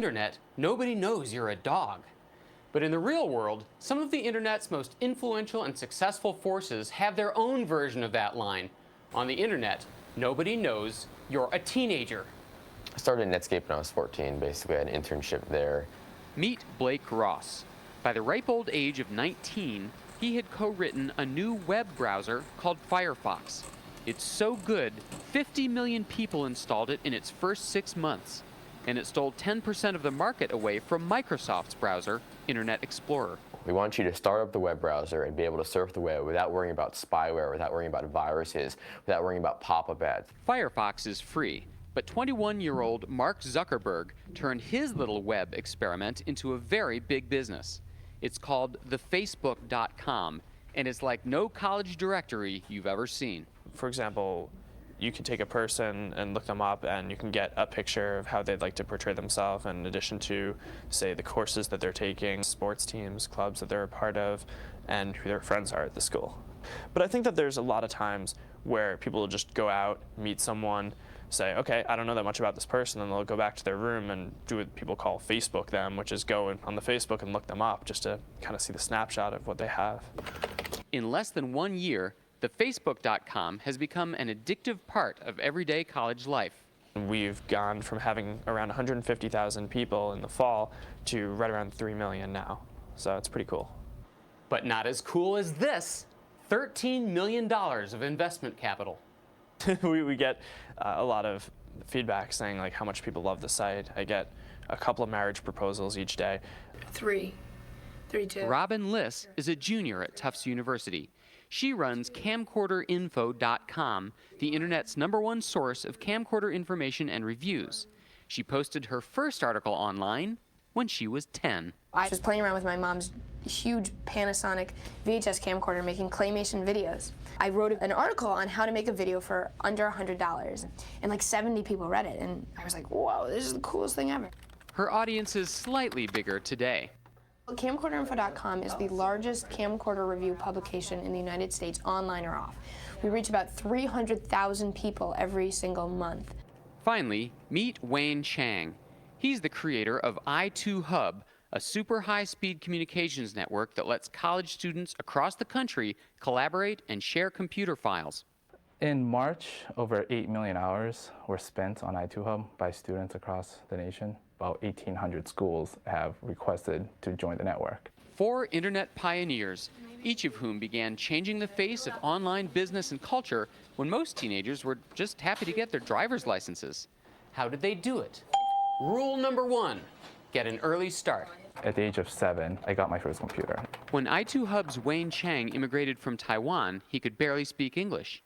internet, nobody knows you're a dog. But in the real world, some of the internet's most influential and successful forces have their own version of that line. On the internet, nobody knows you're a teenager. I started in Netscape when I was 14. Basically, I had an internship there. Meet Blake Ross. By the ripe old age of 19, he had co-written a new web browser called Firefox. It's so good, 50 million people installed it in its first 6 months, and it stole 10% of the market away from Microsoft's browser, Internet Explorer. We want you to start up the web browser and be able to surf the web without worrying about spyware, without worrying about viruses, without worrying about pop-up ads. Firefox is free, but 21-year-old Mark Zuckerberg turned his little web experiment into a very big business. It's called thefacebook.com, and it's like no college directory you've ever seen. For example, you can take a person and look them up, and you can get a picture of how they'd like to portray themselves in addition to, say, the courses that they're taking, sports teams, clubs that they're a part of, and who their friends are at the school. But I think that there's a lot of times where people will just go out, meet someone, say, okay, I don't know that much about this person, and they'll go back to their room and do what people call Facebook them, which is go on the Facebook and look them up just to kind of see the snapshot of what they have. In less than 1 year, the Facebook.com has become an addictive part of everyday college life. We've gone from having around 150,000 people in the fall to right around 3 million now, so it's pretty cool. But not as cool as this, $13 million of investment capital. we get a lot of feedback saying like how much people love the site. I get a couple of marriage proposals each day. Three, two. Robin Liss is a junior at Tufts University. She runs camcorderinfo.com, the internet's #1 source of camcorder information and reviews. She posted her first article online when she was 10. I was playing around with my mom's huge Panasonic VHS camcorder making claymation videos. I wrote an article on how to make a video for under $100, and like 70 people read it, and I was like, whoa, this is the coolest thing ever. Her audience is slightly bigger today. Camcorderinfo.com is the largest camcorder review publication in the United States, online or off. We reach about 300,000 people every single month. Finally, meet Wayne Chang. He's the creator of i2Hub, a super high-speed communications network that lets college students across the country collaborate and share computer files. In March, over 8 million hours were spent on i2Hub by students across the nation. About 1,800 schools have requested to join the network. 4 internet pioneers, each of whom began changing the face of online business and culture when most teenagers were just happy to get their driver's licenses. How did they do it? Rule number 1, get an early start. At the age of 7, I got my first computer. When i2Hub's Wayne Chang immigrated from Taiwan, he could barely speak English.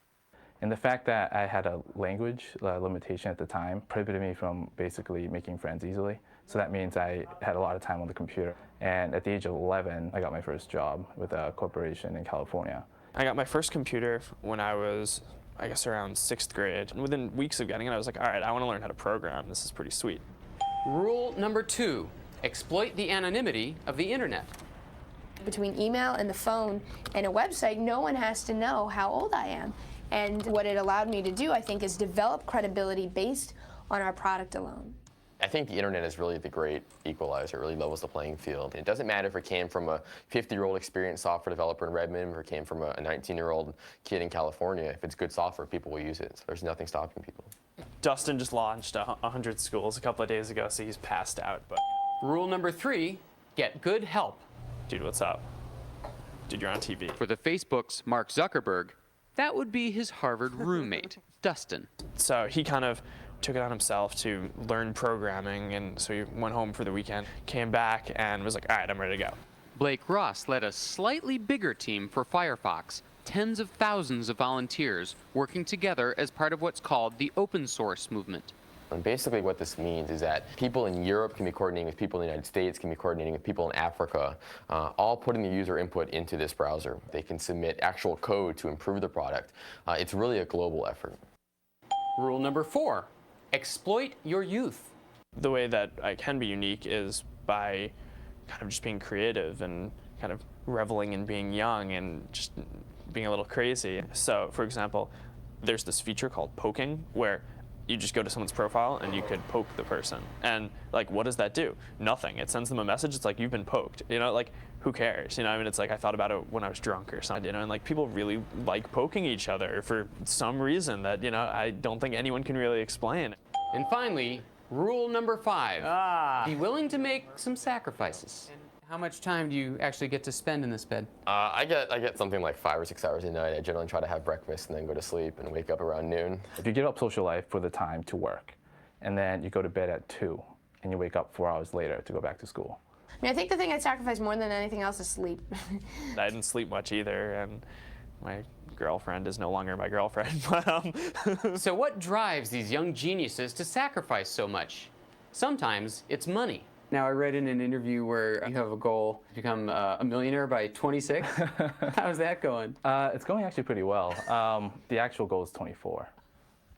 And the fact that I had a language limitation at the time prohibited me from basically making friends easily. So that means I had a lot of time on the computer. And at the age of 11, I got my first job with a corporation in California. I got my first computer when I was, I guess, around 6th grade. And within weeks of getting it, I was like, all right, I want to learn how to program. This is pretty sweet. Rule number 2, exploit the anonymity of the internet. Between email and the phone and a website, no one has to know how old I am. And what it allowed me to do, I think, is develop credibility based on our product alone. I think the internet is really the great equalizer. It really levels the playing field. It doesn't matter if it came from a 50-year-old experienced software developer in Redmond or it came from a 19-year-old kid in California. If it's good software, people will use it. So there's nothing stopping people. Dustin just launched 100 schools a couple of days ago, so he's passed out. But Rule number 3, get good help. dude, what's up? Dude, you're on TV. For the Facebook's Mark Zuckerberg, that would be his Harvard roommate, Dustin. So he kind of took it on himself to learn programming, and so he went home for the weekend, came back, and was like, all right, I'm ready to go. Blake Ross led a slightly bigger team for Firefox, tens of thousands of volunteers working together as part of what's called the open source movement. And basically what this means is that people in Europe can be coordinating with people in the United States, can be coordinating with people in Africa, all putting the user input into this browser. They can submit actual code to improve the product. It's really a global effort. Rule number 4, exploit your youth. The way that I can be unique is by kind of just being creative and kind of reveling in being young and just being a little crazy. So, for example, there's this feature called poking where You just go to someone's profile and you could poke the person. And like, what does that do? Nothing. It sends them a message. It's like, you've been poked. You know, like, who cares? You know, I mean, it's like I thought about it when I was drunk or something, you know, and like people really like poking each other for some reason that, you know, I don't think anyone can really explain. And finally, rule number 5. Be willing to make some sacrifices. How much time do you actually get to spend in this bed? I get something like 5 or 6 hours a night. I generally try to have breakfast and then go to sleep and wake up around noon. If you give up social life for the time to work, and then you go to bed at 2, and you wake up 4 hours later to go back to school. I mean, I think the thing I'd sacrifice more than anything else is sleep. I didn't sleep much either, and my girlfriend is no longer my girlfriend. So what drives these young geniuses to sacrifice so much? Sometimes it's money. Now, I read in an interview where you have a goal to become a millionaire by 26. How's that going? It's going actually pretty well. The actual goal is 24.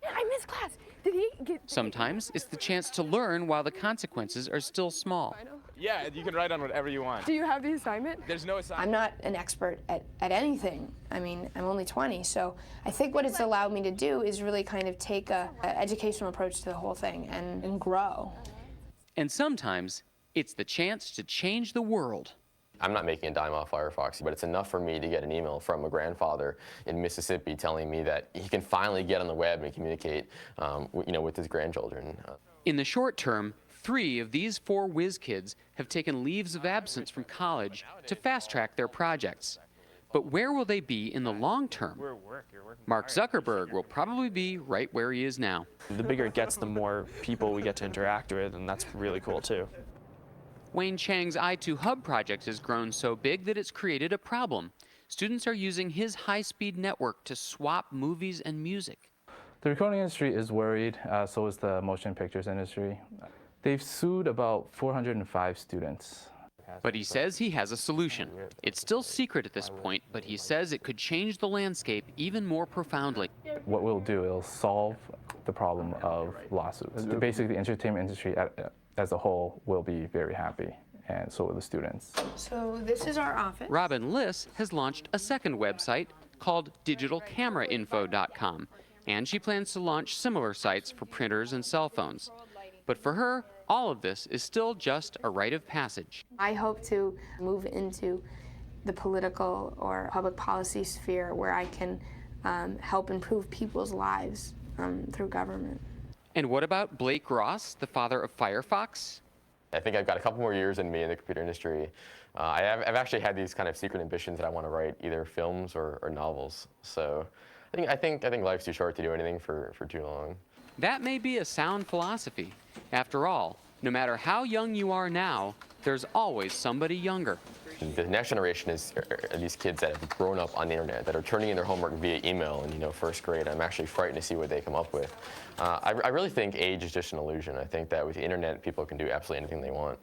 I missed class. Did he get... Sometimes it's the chance to learn while the consequences are still small. Yeah, you can write on whatever you want. Do you have the assignment? There's no assignment. I'm not an expert at anything. I mean, I'm only 20, so I think what it's allowed me to do is really kind of take a educational approach to the whole thing and grow. And sometimes it's the chance to change the world. I'm not making a dime off Firefox, but it's enough for me to get an email from a grandfather in Mississippi telling me that he can finally get on the web and communicate, with his grandchildren. In the short term, 3 of these 4 whiz kids have taken leaves of absence from college to fast-track their projects. But where will they be in the long term? Mark Zuckerberg will probably be right where he is now. The bigger it gets, the more people we get to interact with, and that's really cool too. Wayne Chang's I2 Hub project has grown so big that it's created a problem. Students are using his high-speed network to swap movies and music. The recording industry is worried, so is the motion pictures industry. They've sued about 405 students. But he says he has a solution. It's still secret at this point, but he says it could change the landscape even more profoundly. What we'll do, it'll solve the problem of lawsuits. Basically, the entertainment industry as a whole will be very happy, and so will the students. So this is our office. Robin Liss has launched a second website called digitalcamerainfo.com, and she plans to launch similar sites for printers and cell phones. But for her, all of this is still just a rite of passage. I hope to move into the political or public policy sphere where I can help improve people's lives through government. And what about Blake Ross, the father of Firefox? I think I've got a couple more years in me in the computer industry. I've actually had these kind of secret ambitions that I want to write either films or novels. So I think life's too short to do anything for too long. That may be a sound philosophy. After all, no matter how young you are now, there's always somebody younger. The next generation are these kids that have grown up on the internet, that are turning in their homework via email in first grade. I'm actually frightened to see what they come up with. I really think age is just an illusion. I think that with the internet, people can do absolutely anything they want.